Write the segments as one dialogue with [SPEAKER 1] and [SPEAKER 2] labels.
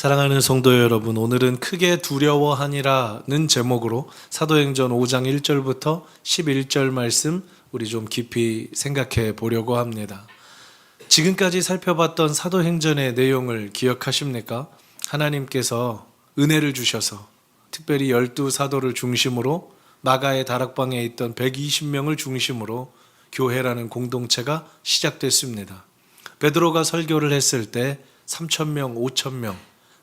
[SPEAKER 1] 사랑하는 성도 여러분, 오늘은 크게 두려워하니라는 제목으로 사도행전 5장 1절부터 11절 말씀 우리 좀 깊이 생각해 보려고 합니다. 지금까지 살펴봤던 사도행전의 내용을 기억하십니까? 하나님께서 은혜를 주셔서 특별히 12사도를 중심으로 마가의 다락방에 있던 120명을 중심으로 교회라는 공동체가 시작됐습니다. 베드로가 설교를 했을 때 3,000명, 5,000명,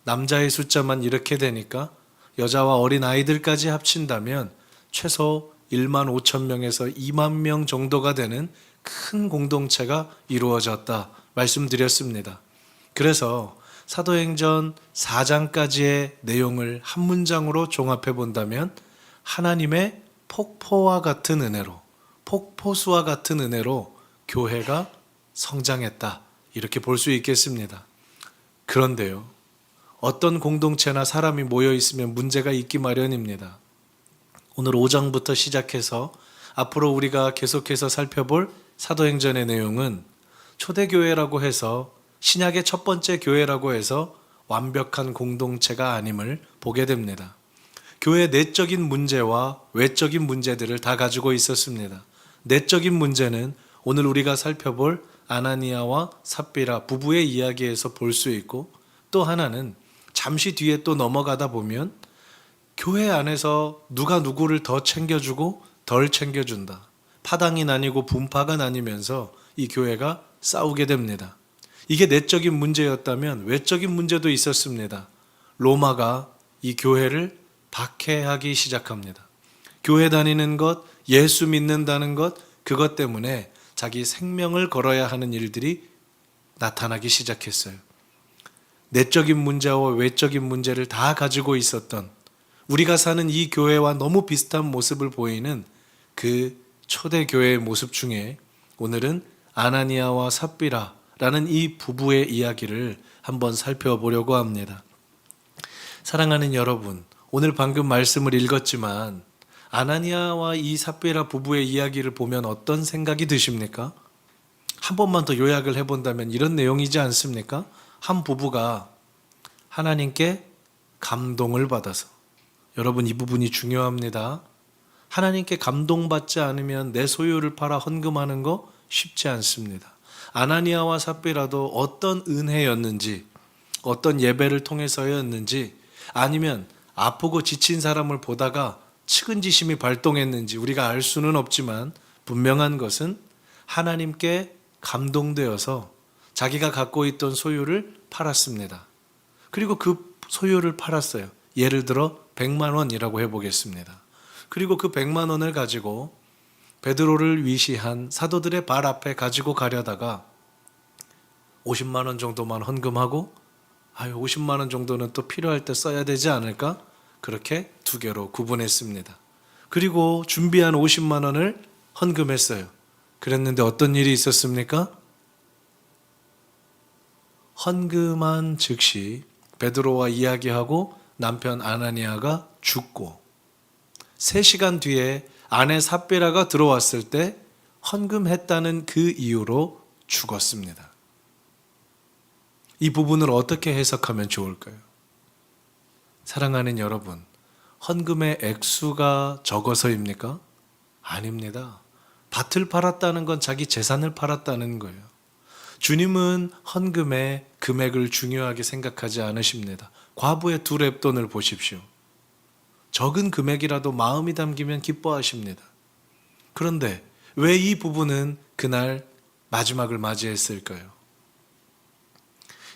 [SPEAKER 1] 남자의 숫자만 이렇게 되니까 여자와 어린 아이들까지 합친다면 최소 1만 5천 명에서 2만 명 정도가 되는 큰 공동체가 이루어졌다 말씀드렸습니다. 그래서 사도행전 4장까지의 내용을 한 문장으로 종합해 본다면 하나님의 폭포와 같은 은혜로, 폭포수와 같은 은혜로 교회가 성장했다 이렇게 볼 수 있겠습니다. 그런데요, 어떤 공동체나 사람이 모여 있으면 문제가 있기 마련입니다. 오늘 5장부터 시작해서 앞으로 우리가 계속해서 살펴볼 사도행전의 내용은 초대교회라고 해서 신약의 첫 번째 교회라고 해서 완벽한 공동체가 아님을 보게 됩니다. 교회의 내적인 문제와 외적인 문제들을 다 가지고 있었습니다. 내적인 문제는 오늘 우리가 살펴볼 아나니아와 삽비라 부부의 이야기에서 볼 수 있고, 또 하나는 잠시 뒤에 또 넘어가다 보면 교회 안에서 누가 누구를 더 챙겨주고 덜 챙겨준다, 파당이 나뉘고 분파가 나뉘면서 이 교회가 싸우게 됩니다. 이게 내적인 문제였다면 외적인 문제도 있었습니다. 로마가 이 교회를 박해하기 시작합니다. 교회 다니는 것, 예수 믿는다는 것, 그것 때문에 자기 생명을 걸어야 하는 일들이 나타나기 시작했어요. 내적인 문제와 외적인 문제를 다 가지고 있었던, 우리가 사는 이 교회와 너무 비슷한 모습을 보이는 그 초대교회의 모습 중에 오늘은 아나니아와 삽비라라는 이 부부의 이야기를 한번 살펴보려고 합니다. 사랑하는 여러분, 오늘 방금 말씀을 읽었지만 아나니아와 이 삽비라 부부의 이야기를 보면 어떤 생각이 드십니까? 한 번만 더 요약을 해본다면 이런 내용이지 않습니까? 한 부부가 하나님께 감동을 받아서, 여러분 이 부분이 중요합니다. 하나님께 감동받지 않으면 내 소유를 팔아 헌금하는 거 쉽지 않습니다. 아나니아와 삽비라도 어떤 은혜였는지, 어떤 예배를 통해서였는지, 아니면 아프고 지친 사람을 보다가 측은지심이 발동했는지 우리가 알 수는 없지만 분명한 것은 하나님께 감동되어서 자기가 갖고 있던 소유를 팔았습니다. 그리고 그 소유를 팔았어요. 예를 들어 100만 원이라고 해보겠습니다. 그리고 그 100만 원을 가지고 베드로를 위시한 사도들의 발 앞에 가지고 가려다가 50만 원 정도만 헌금하고 50만 원 정도는 또 필요할 때 써야 되지 않을까? 그렇게 두 개로 구분했습니다. 그리고 준비한 50만 원을 헌금했어요. 그랬는데 어떤 일이 있었습니까? 헌금한 즉시 베드로와 이야기하고 남편 아나니아가 죽고, 3시간 뒤에 아내 삽비라가 들어왔을 때 헌금했다는 그 이유로 죽었습니다. 이 부분을 어떻게 해석하면 좋을까요? 사랑하는 여러분, 헌금의 액수가 적어서입니까? 아닙니다. 밭을 팔았다는 건 자기 재산을 팔았다는 거예요. 주님은 헌금의 금액을 중요하게 생각하지 않으십니다. 과부의 2렙돈을 보십시오. 적은 금액이라도 마음이 담기면 기뻐하십니다. 그런데 왜 이 부부는 그날 마지막을 맞이했을까요?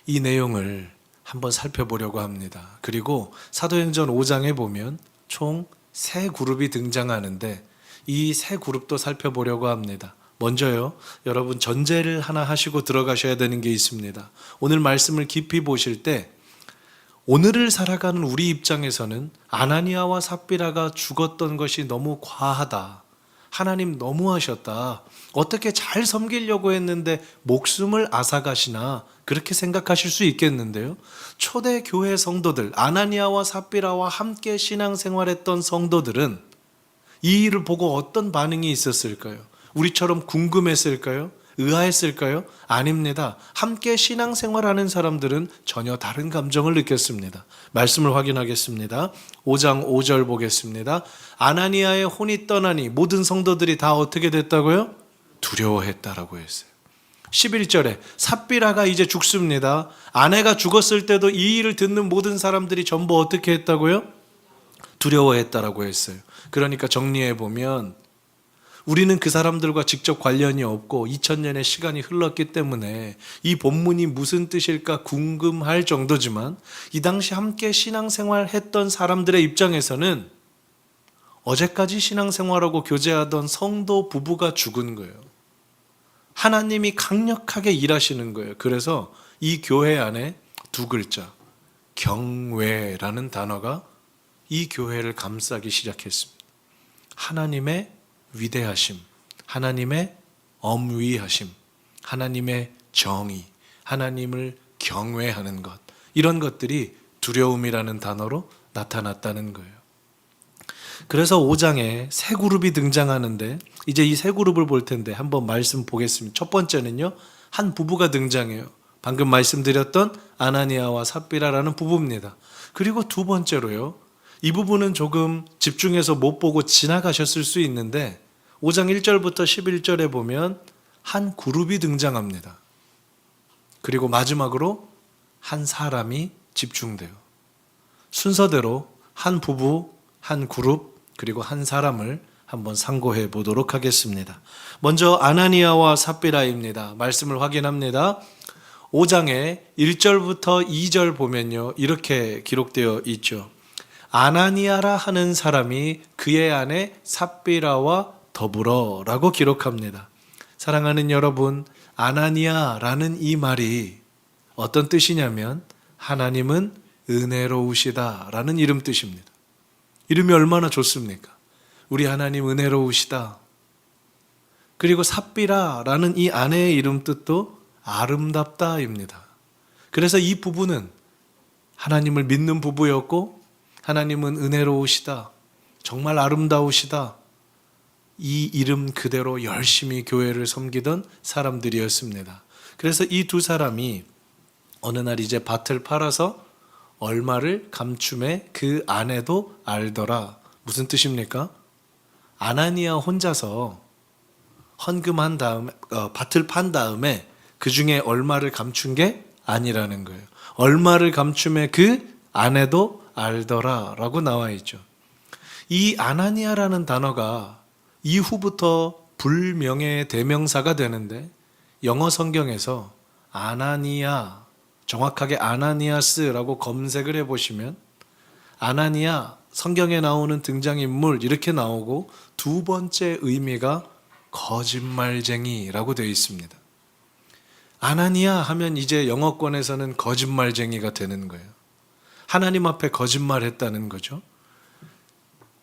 [SPEAKER 1] 이 내용을 한번 살펴보려고 합니다. 그리고 사도행전 5장에 보면 총 3그룹이 등장하는데 이 3그룹도 살펴보려고 합니다. 먼저요, 여러분 전제를 하나 하시고 들어가셔야 되는 게 있습니다. 오늘 말씀을 깊이 보실 때 오늘을 살아가는 우리 입장에서는 아나니아와 삽비라가 죽었던 것이 너무 과하다, 하나님 너무하셨다, 어떻게 잘 섬기려고 했는데 목숨을 앗아가시나, 그렇게 생각하실 수 있겠는데요, 초대교회 성도들, 아나니아와 삽비라와 함께 신앙생활했던 성도들은 이 일을 보고 어떤 반응이 있었을까요? 우리처럼 궁금했을까요? 의아했을까요? 아닙니다. 함께 신앙생활하는 사람들은 전혀 다른 감정을 느꼈습니다. 말씀을 확인하겠습니다. 5장 5절 보겠습니다. 아나니아의 혼이 떠나니 모든 성도들이 다 어떻게 됐다고요? 두려워했다라고 했어요. 11절에 삽비라가 이제 죽습니다. 아내가 죽었을 때도 이 일을 듣는 모든 사람들이 전부 어떻게 했다고요? 두려워했다라고 했어요. 그러니까 정리해 보면 우리는 그 사람들과 직접 관련이 없고 2000년의 시간이 흘렀기 때문에 이 본문이 무슨 뜻일까 궁금할 정도지만 이 당시 함께 신앙생활 했던 사람들의 입장에서는 어제까지 신앙생활하고 교제하던 성도 부부가 죽은 거예요. 하나님이 강력하게 일하시는 거예요. 그래서 이 교회 안에 두 글자, 경외라는 단어가 이 교회를 감싸기 시작했습니다. 하나님의 위대하심, 하나님의 엄위하심, 하나님의 정의, 하나님을 경외하는 것, 이런 것들이 두려움이라는 단어로 나타났다는 거예요. 그래서 5장에 세 그룹이 등장하는데 이제 이 세 그룹을 볼 텐데 한번 말씀 보겠습니다. 첫 번째는요, 한 부부가 등장해요. 방금 말씀드렸던 아나니아와 삽비라라는 부부입니다. 그리고 두 번째로요, 이 부분은 조금 집중해서 못 보고 지나가셨을 수 있는데 5장 1절부터 11절에 보면 한 그룹이 등장합니다. 그리고 마지막으로 한 사람이 집중돼요. 순서대로 한 부부, 한 그룹, 그리고 한 사람을 한번 상고해 보도록 하겠습니다. 먼저 아나니아와 삽비라입니다. 말씀을 확인합니다. 5장에 1절부터 2절 보면요, 이렇게 기록되어 있죠. 아나니아라 하는 사람이 그의 아내 삽비라와 더불어 라고 기록합니다. 사랑하는 여러분, 아나니아라는 이 말이 어떤 뜻이냐면 하나님은 은혜로우시다 라는 이름 뜻입니다. 이름이 얼마나 좋습니까? 우리 하나님 은혜로우시다. 그리고 삽비라라는 이 아내의 이름 뜻도 아름답다입니다. 그래서 이 부부는 하나님을 믿는 부부였고 하나님은 은혜로우시다, 정말 아름다우시다, 이 이름 그대로 열심히 교회를 섬기던 사람들이었습니다. 그래서 이 두 사람이 어느 날 이제 밭을 팔아서 얼마를 감춤해 그 아내도 알더라. 무슨 뜻입니까? 아나니아 혼자서 헌금한 다음에 밭을 판 다음에 그 중에 얼마를 감춘 게 아니라는 거예요. 얼마를 감춤해 그 아내도 알더라 라고 나와 있죠. 이 아나니아라는 단어가 이후부터 불명예의 대명사가 되는데 영어 성경에서 아나니아, 정확하게 아나니아스라고 검색을 해보시면 아나니아, 성경에 나오는 등장인물 이렇게 나오고 두 번째 의미가 거짓말쟁이라고 되어 있습니다. 아나니아 하면 이제 영어권에서는 거짓말쟁이가 되는 거예요. 하나님 앞에 거짓말했다는 거죠.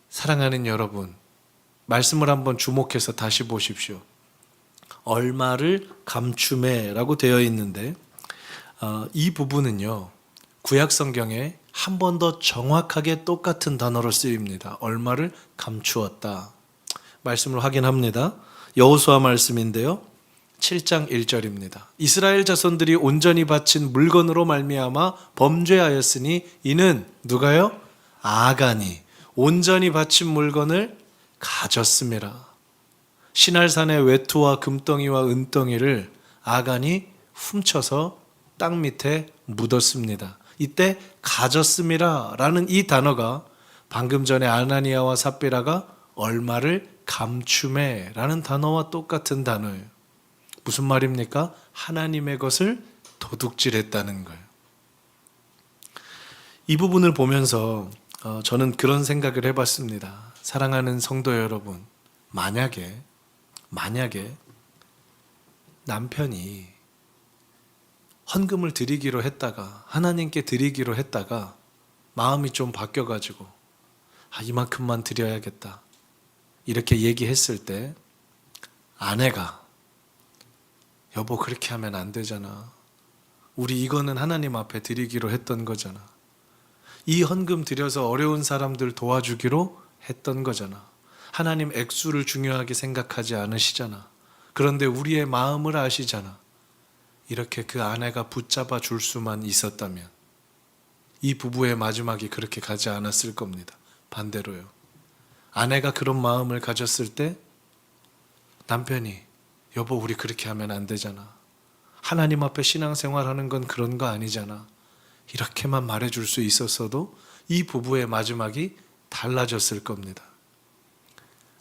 [SPEAKER 1] 사랑하는 여러분, 말씀을 한번 주목해서 다시 보십시오. 얼마를 감춤해라고 되어 있는데 이 부분은요, 구약 성경에 한 번 더 정확하게 똑같은 단어로 쓰입니다. 얼마를 감추었다. 말씀을 확인합니다. 여호수아 말씀인데요, 7장 1절입니다. 이스라엘 자손들이 온전히 바친 물건으로 말미암아 범죄하였으니 이는 누가요? 아간이 온전히 바친 물건을 가졌음이라. 시날산의 외투와 금덩이와 은덩이를 아간이 훔쳐서 땅 밑에 묻었습니다. 이때 가졌음이라 라는 이 단어가 방금 전에 아나니아와 삽비라가 얼마를 감춤해 라는 단어와 똑같은 단어예요. 무슨 말입니까? 하나님의 것을 도둑질했다는 거예요. 이 부분을 보면서 저는 그런 생각을 해봤습니다. 사랑하는 성도 여러분, 만약에 남편이 헌금을 드리기로 했다가 하나님께 드리기로 했다가 마음이 좀 바뀌어가지고 이만큼만 드려야겠다 이렇게 얘기했을 때 아내가 여보 그렇게 하면 안 되잖아. 우리 이거는 하나님 앞에 드리기로 했던 거잖아. 이 헌금 드려서 어려운 사람들 도와주기로 했던 거잖아. 하나님 액수를 중요하게 생각하지 않으시잖아. 그런데 우리의 마음을 아시잖아. 이렇게 그 아내가 붙잡아 줄 수만 있었다면 이 부부의 마지막이 그렇게 가지 않았을 겁니다. 반대로요. 아내가 그런 마음을 가졌을 때 남편이 여보 우리 그렇게 하면 안 되잖아. 하나님 앞에 신앙생활하는 건 그런 거 아니잖아. 이렇게만 말해줄 수 있었어도 이 부부의 마지막이 달라졌을 겁니다.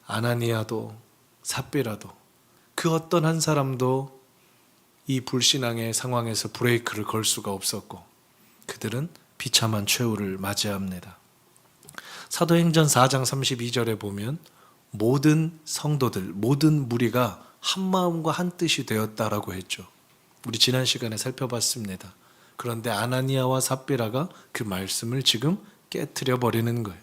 [SPEAKER 1] 아나니아도 삽비라도 그 어떤 한 사람도 이 불신앙의 상황에서 브레이크를 걸 수가 없었고 그들은 비참한 최후를 맞이합니다. 사도행전 4장 32절에 보면 모든 성도들, 모든 무리가 한 마음과 한 뜻이 되었다라고 했죠. 우리 지난 시간에 살펴봤습니다. 그런데 아나니아와 삽비라가 그 말씀을 지금 깨트려 버리는 거예요.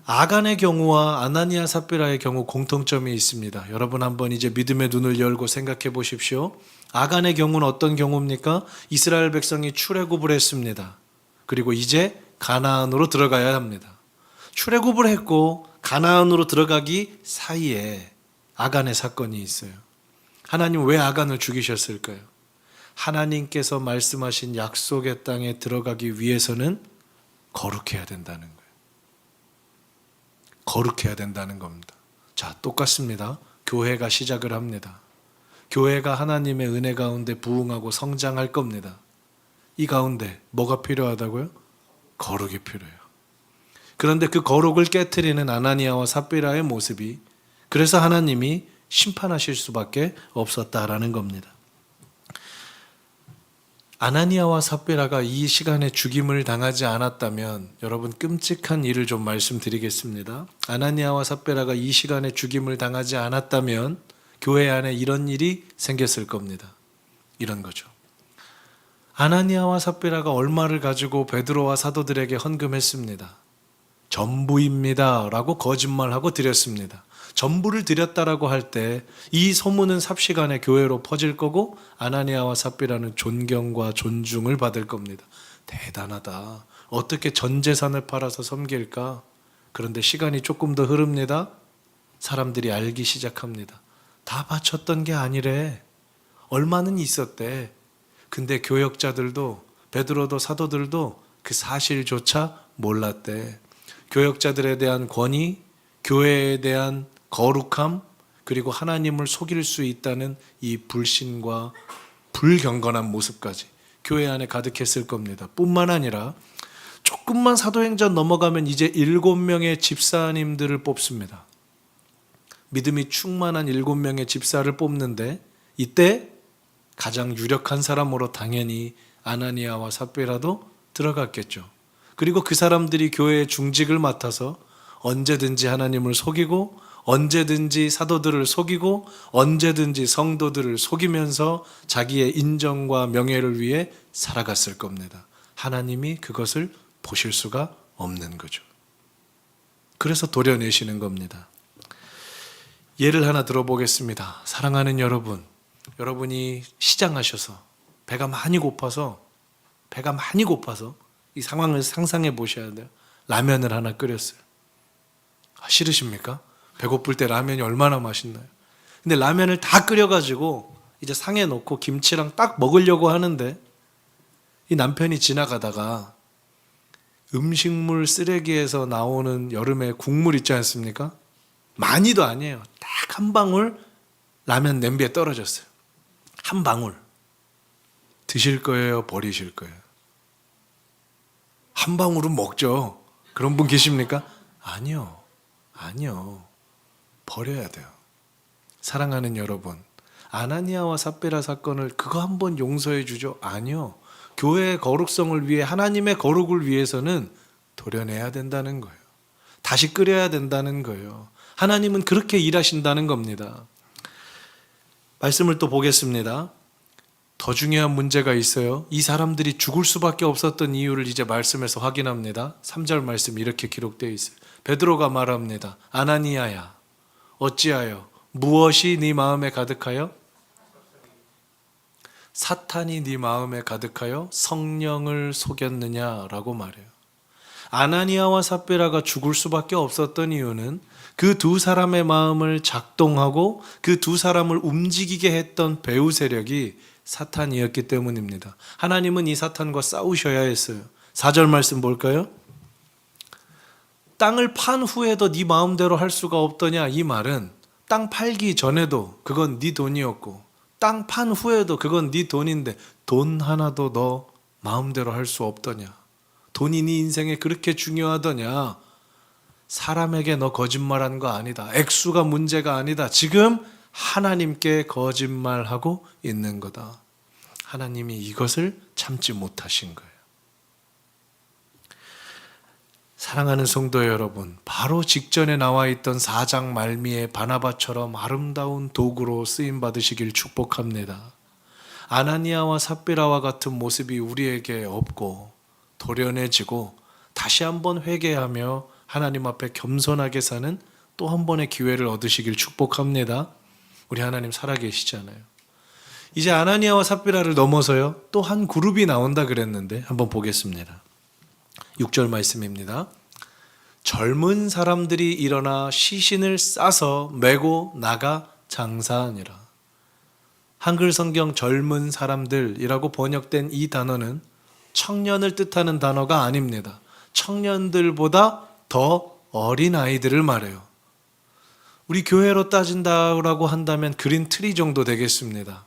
[SPEAKER 1] 아간의 경우와 아나니아 삽비라의 경우 공통점이 있습니다. 여러분 한번 이제 믿음의 눈을 열고 생각해 보십시오. 아간의 경우는 어떤 경우입니까? 이스라엘 백성이 출애굽을 했습니다. 그리고 이제 가나안으로 들어가야 합니다. 출애굽을 했고 가나안으로 들어가기 사이에 아간의 사건이 있어요. 하나님 왜 아간을 죽이셨을까요? 하나님께서 말씀하신 약속의 땅에 들어가기 위해서는 거룩해야 된다는 거예요. 거룩해야 된다는 겁니다. 자, 똑같습니다. 교회가 시작을 합니다. 교회가 하나님의 은혜 가운데 부흥하고 성장할 겁니다. 이 가운데 뭐가 필요하다고요? 거룩이 필요해요. 그런데 그 거룩을 깨트리는 아나니아와 삽비라의 모습이 그래서 하나님이 심판하실 수밖에 없었다라는 겁니다. 아나니아와 삽비라가 이 시간에 죽임을 당하지 않았다면 여러분 끔찍한 일을 좀 말씀드리겠습니다. 아나니아와 삽비라가 이 시간에 죽임을 당하지 않았다면 교회 안에 이런 일이 생겼을 겁니다. 이런 거죠. 아나니아와 삽비라가 얼마를 가지고 베드로와 사도들에게 헌금했습니다. 전부입니다 라고 거짓말하고 드렸습니다. 전부를 드렸다라고 할 때 이 소문은 삽시간에 교회로 퍼질 거고 아나니아와 삽비라는 존경과 존중을 받을 겁니다. 대단하다. 어떻게 전 재산을 팔아서 섬길까? 그런데 시간이 조금 더 흐릅니다. 사람들이 알기 시작합니다. 다 바쳤던 게 아니래. 얼마는 있었대. 근데 교역자들도 베드로도 사도들도 그 사실조차 몰랐대. 교역자들에 대한 권위, 교회에 대한 거룩함, 그리고 하나님을 속일 수 있다는 이 불신과 불경건한 모습까지 교회 안에 가득했을 겁니다. 뿐만 아니라 조금만 사도행전 넘어가면 이제 7명의 집사님들을 뽑습니다. 믿음이 충만한 7명의 집사를 뽑는데 이때 가장 유력한 사람으로 당연히 아나니아와 삽비라도 들어갔겠죠. 그리고 그 사람들이 교회의 중직을 맡아서 언제든지 하나님을 속이고 언제든지 사도들을 속이고 언제든지 성도들을 속이면서 자기의 인정과 명예를 위해 살아갔을 겁니다. 하나님이 그것을 보실 수가 없는 거죠. 그래서 도려내시는 겁니다. 예를 하나 들어보겠습니다. 사랑하는 여러분, 여러분이 시장하셔서 배가 많이 고파서 이 상황을 상상해 보셔야 돼요. 라면을 하나 끓였어요. 싫으십니까? 배고플 때 라면이 얼마나 맛있나요? 근데 라면을 다 끓여가지고 이제 상에 놓고 김치랑 딱 먹으려고 하는데 이 남편이 지나가다가 음식물 쓰레기에서 나오는 여름에 국물 있지 않습니까? 많이도 아니에요. 딱 한 방울 라면 냄비에 떨어졌어요. 한 방울. 드실 거예요? 버리실 거예요? 한 방울은 먹죠. 그런 분 계십니까? 아니요. 버려야 돼요. 사랑하는 여러분, 아나니아와 삽비라 사건을 그거 한번 용서해 주죠? 아니요. 교회의 거룩성을 위해, 하나님의 거룩을 위해서는 도려내야 된다는 거예요. 다시 끓여야 된다는 거예요. 하나님은 그렇게 일하신다는 겁니다. 말씀을 또 보겠습니다. 더 중요한 문제가 있어요. 이 사람들이 죽을 수밖에 없었던 이유를 이제 말씀에서 확인합니다. 3절 말씀 이렇게 기록되어 있어요. 베드로가 말합니다. 아나니아야, 어찌하여 무엇이 네 마음에 가득하여? 사탄이 네 마음에 가득하여 성령을 속였느냐라고 말해요. 아나니아와 삽비라가 죽을 수밖에 없었던 이유는 그 두 사람의 마음을 작동하고 그 두 사람을 움직이게 했던 배후 세력이 사탄이었기 때문입니다. 하나님은 이 사탄과 싸우셔야 했어요. 4절 말씀 볼까요? 땅을 판 후에도 네 마음대로 할 수가 없더냐. 이 말은 땅 팔기 전에도 그건 네 돈이었고 땅 판 후에도 그건 네 돈인데 돈 하나도 너 마음대로 할 수 없더냐. 돈이 네 인생에 그렇게 중요하더냐. 사람에게 너 거짓말한 거 아니다. 액수가 문제가 아니다. 지금 하나님께 거짓말하고 있는 거다. 하나님이 이것을 참지 못하신 거예요. 사랑하는 성도 여러분, 바로 직전에 나와 있던 4장 말미에 바나바처럼 아름다운 도구로 쓰임 받으시길 축복합니다. 아나니아와 삽비라와 같은 모습이 우리에게 없고 도련해지고 다시 한번 회개하며 하나님 앞에 겸손하게 사는 또 한 번의 기회를 얻으시길 축복합니다. 우리 하나님 살아계시잖아요. 이제 아나니아와 삽비라를 넘어서요, 또 한 그룹이 나온다 그랬는데 한번 보겠습니다. 6절 말씀입니다. 젊은 사람들이 일어나 시신을 싸서 메고 나가 장사하니라. 한글 성경 젊은 사람들이라고 번역된 이 단어는 청년을 뜻하는 단어가 아닙니다. 청년들보다 더 어린 아이들을 말해요. 우리 교회로 따진다고 한다면 그린 트리 정도 되겠습니다.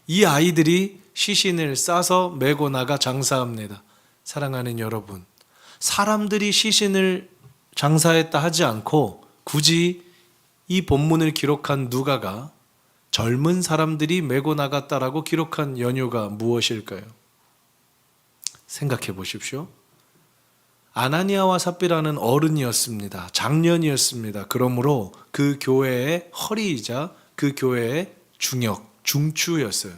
[SPEAKER 1] 이 아이들이 시신을 싸서 메고 나가 장사합니다. 사랑하는 여러분, 사람들이 시신을 장사했다 하지 않고 굳이 이 본문을 기록한 누가가 젊은 사람들이 메고 나갔다라고 기록한 연유가 무엇일까요? 생각해 보십시오. 아나니아와 삽비라는 어른이었습니다. 장년이었습니다. 그러므로 그 교회의 허리이자 그 교회의 중추였어요.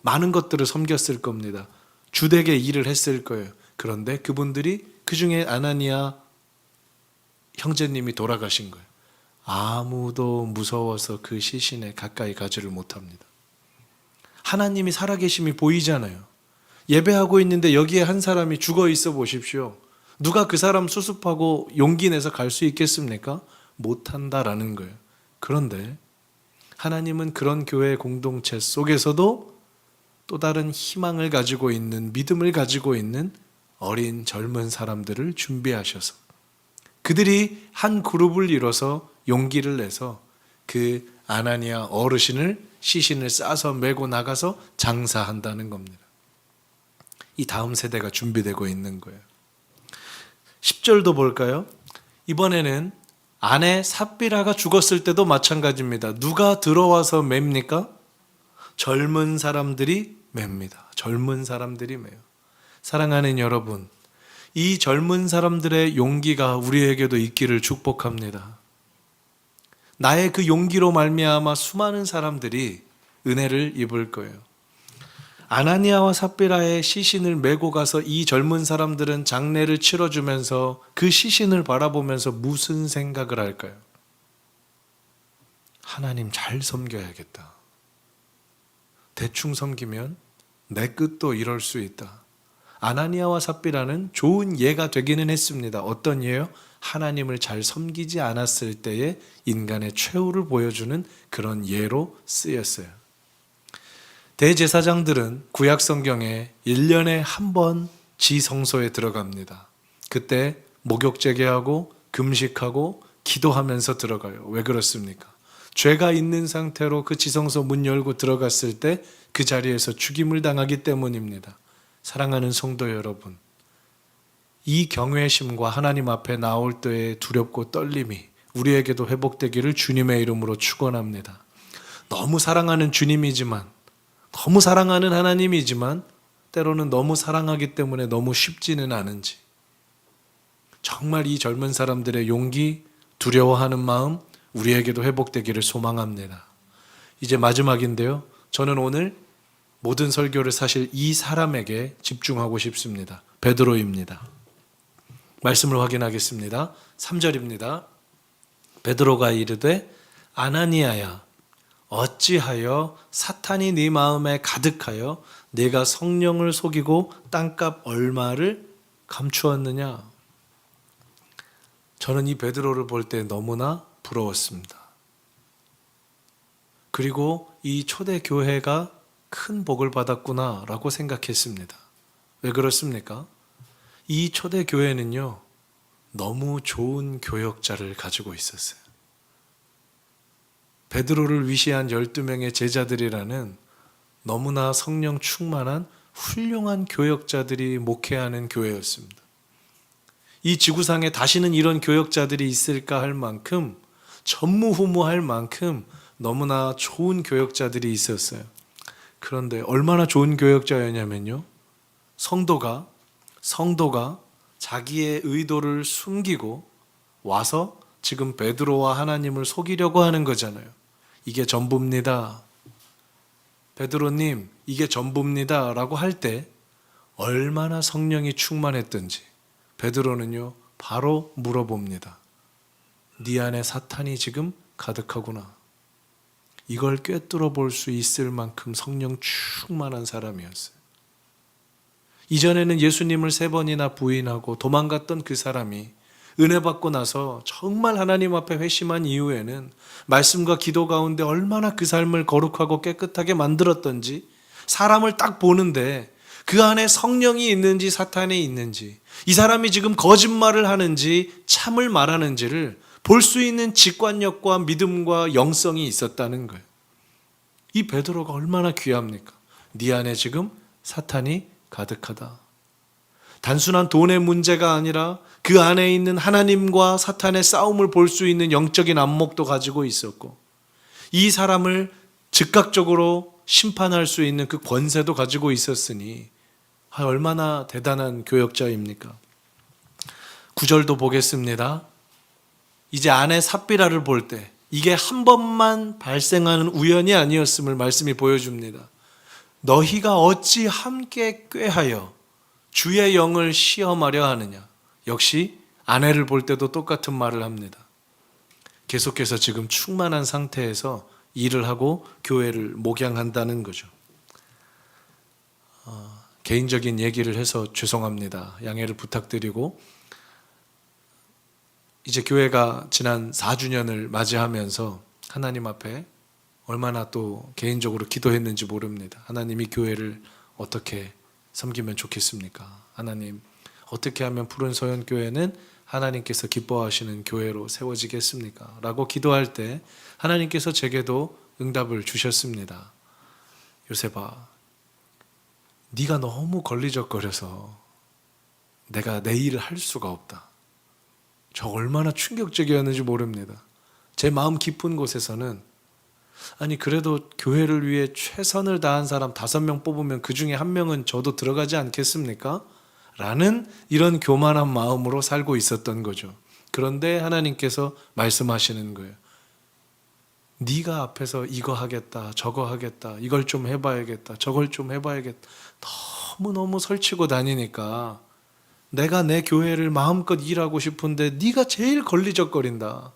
[SPEAKER 1] 많은 것들을 섬겼을 겁니다. 주되게 일을 했을 거예요. 그런데 그분들이 그 중에 아나니아 형제님이 돌아가신 거예요. 아무도 무서워서 그 시신에 가까이 가지를 못합니다. 하나님이 살아계심이 보이잖아요. 예배하고 있는데 여기에 한 사람이 죽어 있어 보십시오. 누가 그 사람 수습하고 용기 내서 갈 수 있겠습니까? 못한다라는 거예요. 그런데 하나님은 그런 교회 공동체 속에서도 또 다른 희망을 가지고 있는, 믿음을 가지고 있는 어린 젊은 사람들을 준비하셔서 그들이 한 그룹을 이뤄서 용기를 내서 그 아나니아 어르신을 시신을 싸서 메고 나가서 장사한다는 겁니다. 이 다음 세대가 준비되고 있는 거예요. 10절도 볼까요? 이번에는 아내 삽비라가 죽었을 때도 마찬가지입니다. 누가 들어와서 맵니까? 젊은 사람들이 맵니다. 젊은 사람들이 매요. 사랑하는 여러분, 이 젊은 사람들의 용기가 우리에게도 있기를 축복합니다. 나의 그 용기로 말미암아 수많은 사람들이 은혜를 입을 거예요. 아나니아와 삽비라의 시신을 메고 가서 이 젊은 사람들은 장례를 치러주면서 그 시신을 바라보면서 무슨 생각을 할까요? 하나님 잘 섬겨야겠다. 대충 섬기면 내 끝도 이럴 수 있다. 아나니아와 삽비라는 좋은 예가 되기는 했습니다. 어떤 예요? 하나님을 잘 섬기지 않았을 때의 인간의 최후를 보여주는 그런 예로 쓰였어요. 대제사장들은 구약 성경에 1년에 한 번 지성소에 들어갑니다. 그때 목욕 재개하고 금식하고 기도하면서 들어가요. 왜 그렇습니까? 죄가 있는 상태로 그 지성소 문 열고 들어갔을 때 그 자리에서 죽임을 당하기 때문입니다. 사랑하는 성도 여러분, 이 경외심과 하나님 앞에 나올 때의 두렵고 떨림이 우리에게도 회복되기를 주님의 이름으로 축원합니다. 너무 사랑하는 주님이지만, 너무 사랑하는 하나님이지만 때로는 너무 사랑하기 때문에 너무 쉽지는 않은지, 정말 이 젊은 사람들의 용기, 두려워하는 마음 우리에게도 회복되기를 소망합니다. 이제 마지막인데요, 저는 오늘 모든 설교를 사실 이 사람에게 집중하고 싶습니다. 베드로입니다. 말씀을 확인하겠습니다. 3절입니다. 베드로가 이르되 아나니아야, 어찌하여 사탄이 네 마음에 가득하여 네가 성령을 속이고 땅값 얼마를 감추었느냐. 저는 이 베드로를 볼 때 너무나 부러웠습니다. 그리고 이 초대 교회가 큰 복을 받았구나라고 생각했습니다. 왜 그렇습니까? 이 초대 교회는요, 너무 좋은 교역자를 가지고 있었어요. 베드로를 위시한 12명의 제자들이라는 너무나 성령 충만한 훌륭한 교역자들이 목회하는 교회였습니다. 이 지구상에 다시는 이런 교역자들이 있을까 할 만큼, 전무후무할 만큼 너무나 좋은 교역자들이 있었어요. 그런데 얼마나 좋은 교역자였냐면요, 성도가 자기의 의도를 숨기고 와서 지금 베드로와 하나님을 속이려고 하는 거잖아요. 이게 전부입니다. 베드로님, 이게 전부입니다. 라고 할 때 얼마나 성령이 충만했던지 베드로는요, 바로 물어봅니다. 네 안에 사탄이 지금 가득하구나. 이걸 꿰뚫어 볼 수 있을 만큼 성령 충만한 사람이었어요. 이전에는 예수님을 3번이나 부인하고 도망갔던 그 사람이 은혜 받고 나서 정말 하나님 앞에 회심한 이후에는 말씀과 기도 가운데 얼마나 그 삶을 거룩하고 깨끗하게 만들었던지, 사람을 딱 보는데 그 안에 성령이 있는지 사탄이 있는지, 이 사람이 지금 거짓말을 하는지 참을 말하는지를 볼 수 있는 직관력과 믿음과 영성이 있었다는 거예요. 이 베드로가 얼마나 귀합니까? 네 안에 지금 사탄이 가득하다. 단순한 돈의 문제가 아니라 그 안에 있는 하나님과 사탄의 싸움을 볼 수 있는 영적인 안목도 가지고 있었고, 이 사람을 즉각적으로 심판할 수 있는 그 권세도 가지고 있었으니 얼마나 대단한 교역자입니까? 9절도 보겠습니다. 이제 아내 삽비라를 볼 때 이게 한 번만 발생하는 우연이 아니었음을 말씀이 보여줍니다. 너희가 어찌 함께 꾀하여 주의 영을 시험하려 하느냐. 역시 아내를 볼 때도 똑같은 말을 합니다. 계속해서 지금 충만한 상태에서 일을 하고 교회를 목양한다는 거죠. 개인적인 얘기를 해서 죄송합니다. 양해를 부탁드리고, 이제 교회가 지난 4주년을 맞이하면서 하나님 앞에 얼마나 또 개인적으로 기도했는지 모릅니다. 하나님이 교회를 어떻게 섬기면 좋겠습니까? 하나님, 어떻게 하면 푸른 소연교회는 하나님께서 기뻐하시는 교회로 세워지겠습니까? 라고 기도할 때 하나님께서 제게도 응답을 주셨습니다. 요셉아, 네가 너무 걸리적거려서 내가 내 일을 할 수가 없다. 저 얼마나 충격적이었는지 모릅니다. 제 마음 깊은 곳에서는 아니 그래도 교회를 위해 최선을 다한 사람 5명 뽑으면 그 중에 1명은 저도 들어가지 않겠습니까? 라는 이런 교만한 마음으로 살고 있었던 거죠. 그런데 하나님께서 말씀하시는 거예요. 네가 앞에서 이거 하겠다, 저거 하겠다, 이걸 좀 해봐야겠다, 저걸 좀 해봐야겠다, 너무너무 설치고 다니니까 내가 내 교회를 마음껏 일하고 싶은데 네가 제일 걸리적거린다.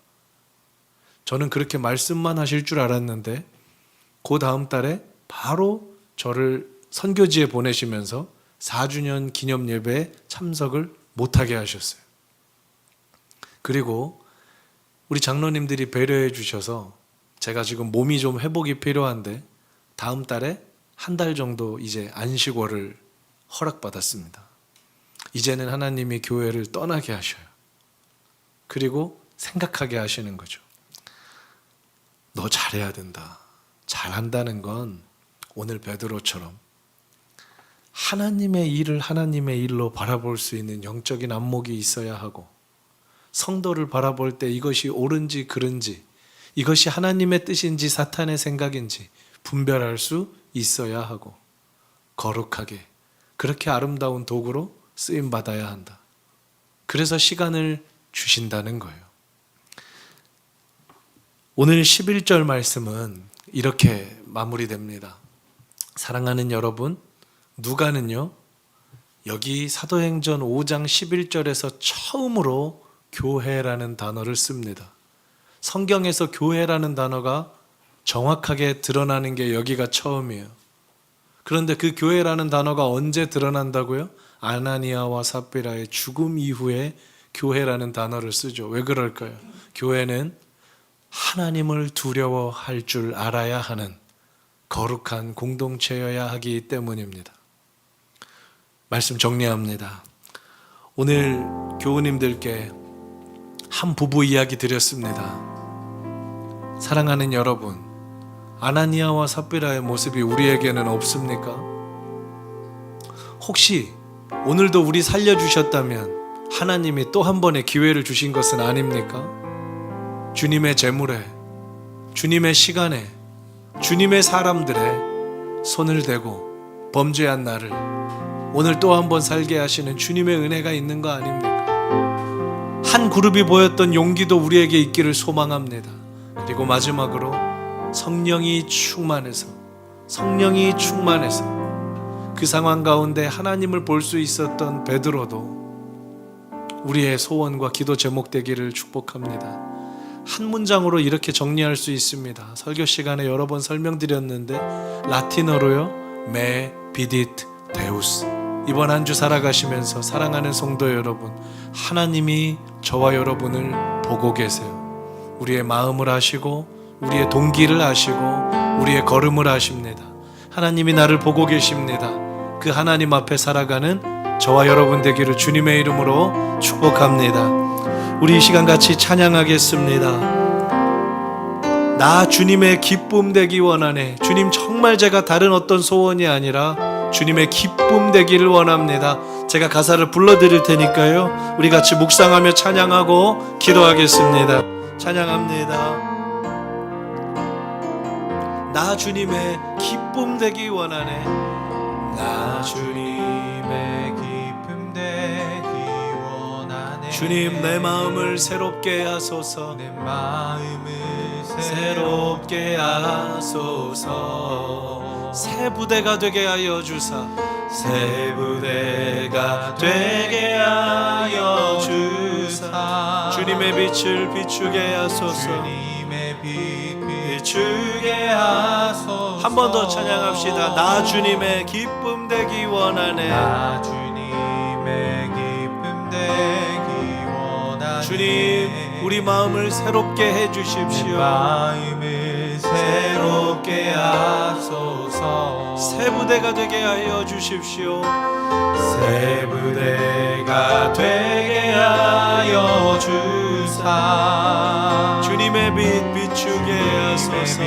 [SPEAKER 1] 저는 그렇게 말씀만 하실 줄 알았는데 그 다음 달에 바로 저를 선교지에 보내시면서 4주년 기념 예배에 참석을 못하게 하셨어요. 그리고 우리 장로님들이 배려해 주셔서 제가 지금 몸이 좀 회복이 필요한데 다음 달에 1달 정도 이제 안식월을 허락받았습니다. 이제는 하나님이 교회를 떠나게 하셔요. 그리고 생각하게 하시는 거죠. 너 잘해야 된다. 잘한다는 건 오늘 베드로처럼 하나님의 일을 하나님의 일로 바라볼 수 있는 영적인 안목이 있어야 하고, 성도를 바라볼 때 이것이 옳은지 그른지, 이것이 하나님의 뜻인지 사탄의 생각인지 분별할 수 있어야 하고, 거룩하게 그렇게 아름다운 도구로 쓰임 받아야 한다. 그래서 시간을 주신다는 거예요. 오늘 11절 말씀은 이렇게 마무리됩니다. 사랑하는 여러분, 누가는요, 여기 사도행전 5장 11절에서 처음으로 교회라는 단어를 씁니다. 성경에서 교회라는 단어가 정확하게 드러나는 게 여기가 처음이에요. 그런데 그 교회라는 단어가 언제 드러난다고요? 아나니아와 삽비라의 죽음 이후에 교회라는 단어를 쓰죠. 왜 그럴까요? 교회는 하나님을 두려워할 줄 알아야 하는 거룩한 공동체여야 하기 때문입니다. 말씀 정리합니다. 오늘 교우님들께 한 부부 이야기 드렸습니다. 사랑하는 여러분, 아나니아와 삽비라의 모습이 우리에게는 없습니까? 혹시 오늘도 우리 살려주셨다면 하나님이 또 한 번의 기회를 주신 것은 아닙니까? 주님의 재물에, 주님의 시간에, 주님의 사람들의 손을 대고 범죄한 나를 오늘 또 한 번 살게 하시는 주님의 은혜가 있는 거 아닙니까? 한 그룹이 보였던 용기도 우리에게 있기를 소망합니다. 그리고 마지막으로 성령이 충만해서 그 상황 가운데 하나님을 볼 수 있었던 베드로도 우리의 소원과 기도 제목 되기를 축복합니다. 한 문장으로 이렇게 정리할 수 있습니다. 설교 시간에 여러 번 설명드렸는데 라틴어로요, 메 비디트 데우스. 이번 한 주 살아가시면서 사랑하는 성도 여러분, 하나님이 저와 여러분을 보고 계세요. 우리의 마음을 아시고 우리의 동기를 아시고 우리의 걸음을 아십니다. 하나님이 나를 보고 계십니다. 그 하나님 앞에 살아가는 저와 여러분 되기를 주님의 이름으로 축복합니다. 우리 이 시간 같이 찬양하겠습니다. 나 주님의 기쁨 되기 원하네. 주님, 정말 제가 다른 어떤 소원이 아니라 주님의 기쁨 되기를 원합니다. 제가 가사를 불러드릴 테니까요, 우리 같이 묵상하며 찬양하고 기도하겠습니다. 찬양합니다. 나 주님의 기쁨 되기 원하네.
[SPEAKER 2] 나 주님의 기쁨 되기 원하네.
[SPEAKER 1] 주님, 내 마음을 새롭게 하소서.
[SPEAKER 2] 내 마음을
[SPEAKER 1] 새롭게 하소서. 새 부대가 되게 하여 주사.
[SPEAKER 2] 새 부대가 되게 하여 주사.
[SPEAKER 1] 주님의 빛을 비추게 하소서.
[SPEAKER 2] 주님의 빛 비추게 하소서.
[SPEAKER 1] 한 번 더 찬양합시다. 나 주님의 기쁨 되기 원하네.
[SPEAKER 2] 나 주님의 기쁨 되기 원하네.
[SPEAKER 1] 주님, 우리 마음을 새롭게 해
[SPEAKER 2] 내
[SPEAKER 1] 주십시오.
[SPEAKER 2] 마음을 새롭게 하소서.
[SPEAKER 1] 새 부대가 되게 하여 주십시오.
[SPEAKER 2] 새 부대가 되게 하여 주사.
[SPEAKER 1] 주님의 빛 비추게 하소서.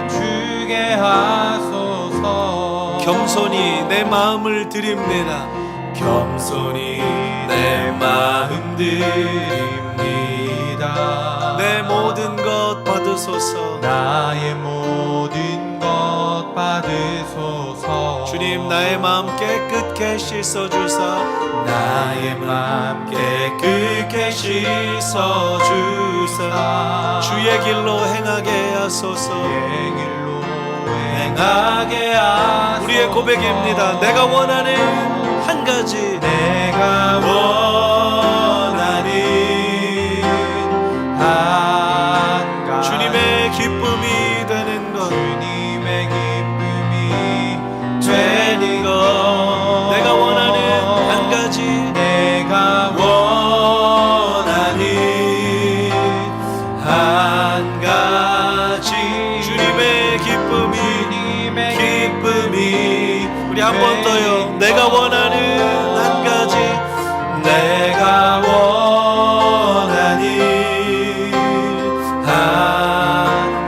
[SPEAKER 2] 비추게 하소서.
[SPEAKER 1] 겸손히 내 마음을 드립니다.
[SPEAKER 2] 겸손히 내 마음 드립니다.
[SPEAKER 1] 내 모든 것 받으소서.
[SPEAKER 2] 나의 모든 것 받으소서.
[SPEAKER 1] 주님, 나의 마음 깨끗게 씻어주사.
[SPEAKER 2] 나의 마음 깨끗게 씻어주사.
[SPEAKER 1] 주의 길로 행하게 하소서.
[SPEAKER 2] 주의 길로 행하게 하소서.
[SPEAKER 1] 우리의 고백입니다. 내가 원하는 한 가지,
[SPEAKER 2] 내가 원하는 한 가지,
[SPEAKER 1] 주님의 기쁨이 되는 것.
[SPEAKER 2] 주님의 기쁨이 되는 것.
[SPEAKER 1] 내가 원하는 한 가지,
[SPEAKER 2] 내가 원하는 한 가지,
[SPEAKER 1] 주님의 기쁨이 우리 한 번 더요. 내가 원하는 한 가지,
[SPEAKER 2] 내가 원하는 한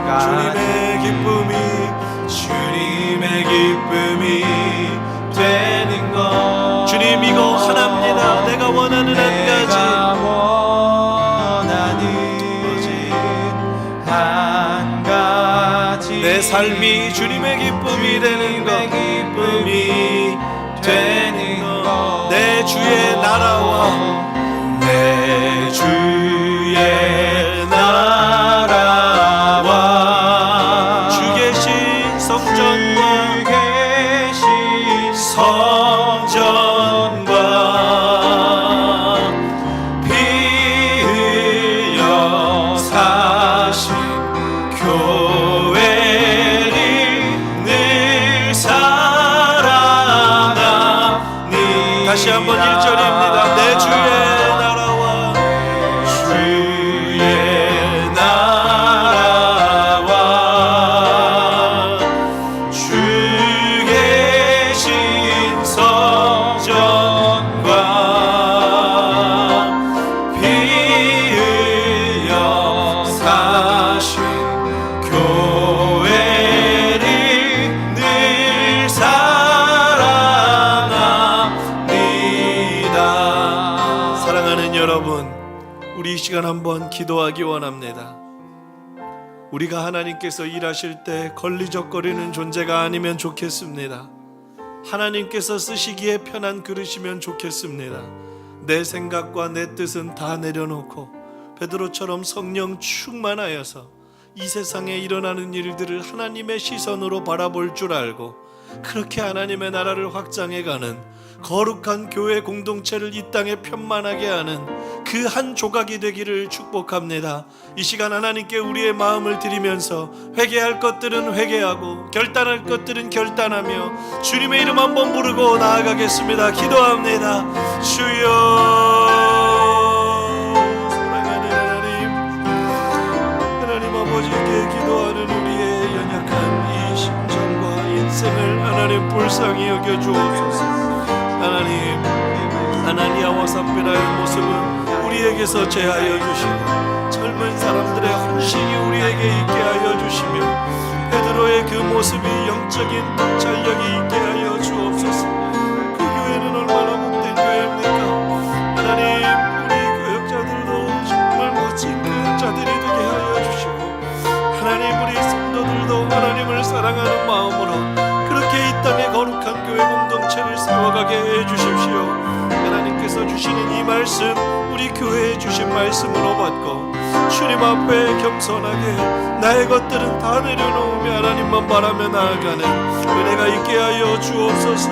[SPEAKER 2] 가지, 주님의 기쁨이 되는 것.
[SPEAKER 1] 주님, 이거 하나입니다. 내가 원하는 한 가지,
[SPEAKER 2] 내가 원하는 한 가지,
[SPEAKER 1] 내 삶이 주님의 기쁨이 되는 것.
[SPEAKER 2] 기쁨이 되는 것.
[SPEAKER 1] 내 주의 나라와
[SPEAKER 2] 내 주의 나라와
[SPEAKER 1] 주 계신 성전과
[SPEAKER 2] 주 계신
[SPEAKER 1] 성전과
[SPEAKER 2] 피 흘려 사신 교회를 늘
[SPEAKER 1] 사랑하는 여러분, 우리 이 시간 한번 기도하기 원합니다. 우리가 하나님께서 일하실 때 걸리적거리는 존재가 아니면 좋겠습니다. 하나님께서 쓰시기에 편한 그릇이면 좋겠습니다. 내 생각과 내 뜻은 다 내려놓고 베드로처럼 성령 충만하여서 이 세상에 일어나는 일들을 하나님의 시선으로 바라볼 줄 알고 그렇게 하나님의 나라를 확장해가는 거룩한 교회 공동체를 이 땅에 편만하게 하는 그 한 조각이 되기를 축복합니다. 이 시간 하나님께 우리의 마음을 드리면서 회개할 것들은 회개하고 결단할 것들은 결단하며 주님의 이름 한번 부르고 나아가겠습니다. 기도합니다. 주여, 사랑하는 하나님 아버지께 기도하는 우리의 연약한 이 심정과 인생을 하나님 불쌍히 여겨 주옵소서. 하나님, 아나니아와 삽비라의 모습은 우리에게서 제하여 주시고 젊은 사람들의 헌신이 우리에게 있게 하여 주시며 베드로의 그 모습이 영적인 통찰력이 있게 하여 주옵소서. 그 교회는 얼마나 복된 교회입니까? 하나님, 우리 교역자들도 정말 멋진 교역자들이 되게 하여 주시고 하나님, 우리 성도들도 하나님을 사랑하는 마음으로 그렇게 이 땅에 거룩한 교회 공동체를 세워가게 해주십시오. 하나님께서 주시는 이 말씀 우리 교회에 주신 말씀으로 받고 주님 앞에 겸손하게 나의 것들은 다 내려놓으며 하나님만 바라며 나아가는 은혜가 있게 하여 주옵소서.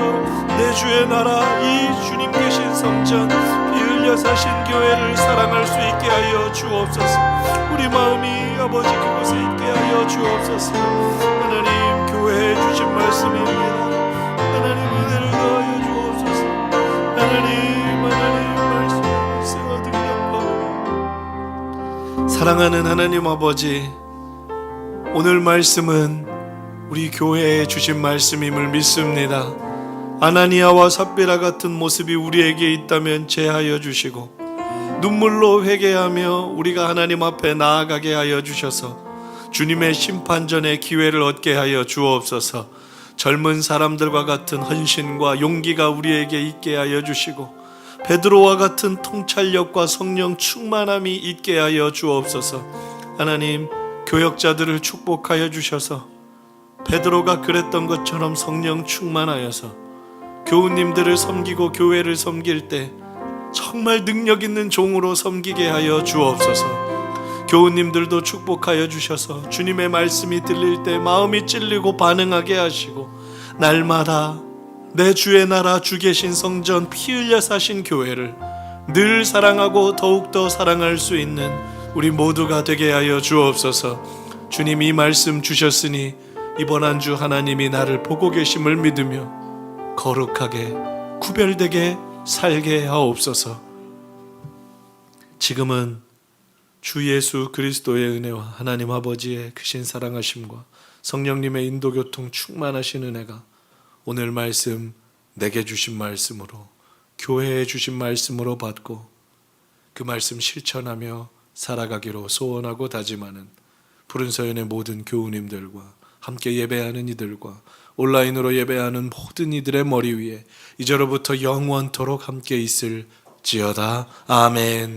[SPEAKER 1] 내 주의 나라, 이 주님 계신 성전, 피 흘려 사신 교회를 사랑할 수 있게 하여 주옵소서. 우리 마음이 아버지 그곳에 있게 하여 주옵소서. 하나님, 교회에 주신 말씀입니다. 하나님, 은혜를 더하여 주옵소서. 하나님 말씀 생활 능력과 사랑하는 하나님 아버지, 오늘 말씀은 우리 교회에 주신 말씀임을 믿습니다. 아나니아와 삽비라 같은 모습이 우리에게 있다면 제하여 주시고 눈물로 회개하며 우리가 하나님 앞에 나아가게 하여 주셔서 주님의 심판전의 기회를 얻게 하여 주옵소서. 젊은 사람들과 같은 헌신과 용기가 우리에게 있게 하여 주시고 베드로와 같은 통찰력과 성령 충만함이 있게 하여 주옵소서. 하나님, 교역자들을 축복하여 주셔서 베드로가 그랬던 것처럼 성령 충만하여서 교우님들을 섬기고 교회를 섬길 때 정말 능력 있는 종으로 섬기게 하여 주옵소서. 교우님들도 축복하여 주셔서 주님의 말씀이 들릴 때 마음이 찔리고 반응하게 하시고 날마다 내 주의 나라, 주 계신 성전, 피 흘려 사신 교회를 늘 사랑하고 더욱더 사랑할 수 있는 우리 모두가 되게 하여 주옵소서. 주님, 이 말씀 주셨으니 이번 한 주 하나님이 나를 보고 계심을 믿으며 거룩하게 구별되게 살게 하옵소서. 지금은 주 예수 그리스도의 은혜와 하나님 아버지의 크신 사랑하심과 성령님의 인도교통 충만하신 은혜가 오늘 말씀 내게 주신 말씀으로 교회에 주신 말씀으로 받고 그 말씀 실천하며 살아가기로 소원하고 다짐하는 푸른서연의 모든 교우님들과 함께 예배하는 이들과 온라인으로 예배하는 모든 이들의 머리 위에 이제로부터 영원토록 함께 있을지어다. 아멘.